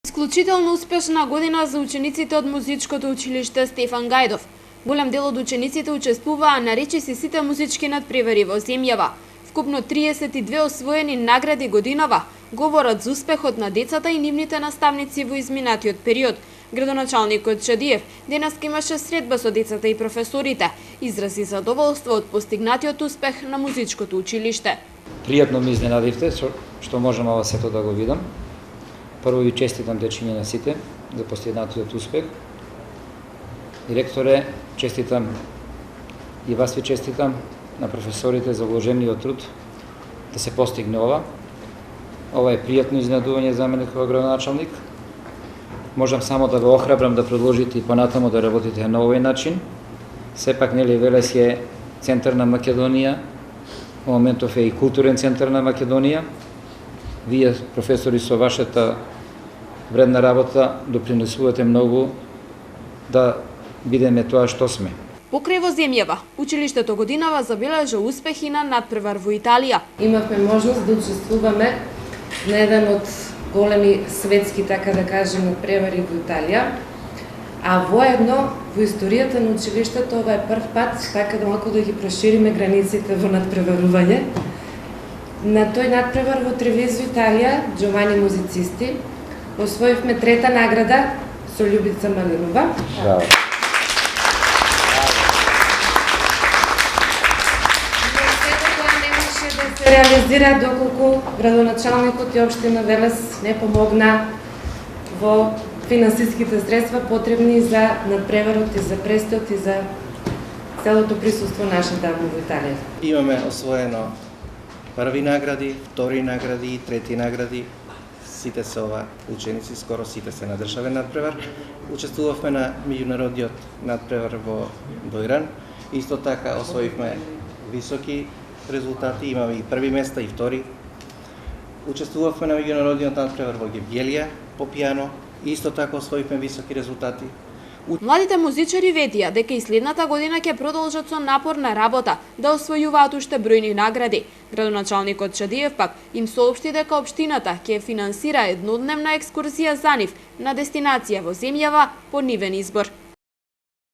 Исклучително успешна година за учениците од музичкото училиште Стефан Гајдов. Голем дел од учениците учествуваа на речиси сите музички надпревари во земјава. Вкупно 32 освоени награди годинава говорат за успехот на децата и нивните наставници во изминатиот период. Градоначалникот Чадиев денеска имаше средба со децата и професорите, изрази задоволство од постигнатиот успех на музичкото училиште. Пријатно ми изненадивте што можам ова сето да го видам. Прво ви честитам дечиња на сите за постигнатиот успех. Директоре, честитам и вас ви честитам на професорите за вложениот труд да се постигне ова. Ова е пријатно изненадување за мене како градоначалник. Можам само да ве охрабрам да продолжите и понатаму да работите на овој начин. Сепак нели Велес е центар на Македонија, во моментов е и културен центар на Македонија. Вие, професори, со вашата вредна работа допринесувате многу да бидеме тоа што сме. Покрај во земјава, училиштето годинава забележа успехи на надпревар во Италија. Имавме можност да учествуваме на еден од големи светски, така да кажем, надпревари во Италија, а воедно во историјата на училиштето ова е прв пат така да малку да ги прошириме границите во надпреварување. На тој надпревар во Тревизо, Италија, Джовани музицисти, освоивме трета награда со Љубица Малинова. Браво. Се реализира доколку градоначалникот и општина Велес не помогна во финансиските средства потребни за надпреварот и за престојот и за целото присуство наше таму во Италија. Имаме освоено први награди, втори награди и трети награди. Сите се ова ученици, скоро сите се на државен надпревар. Учествувавме на меѓународниот надпревар во Дојран. Исто така освоивме високи резултати, имаме и први места и втори. Учествувавме на меѓународниот надпревар во Гевгелија по пијано. Исто така освоивме високи резултати. Младите музичари ветија дека и следната година ќе продолжат со напорна работа да освојуваат уште бројни награди. Градоначалникот Чадиев пак им соопшти дека општината ќе финансира еднодневна екскурзија за нив на дестинација во земјава по нивен избор.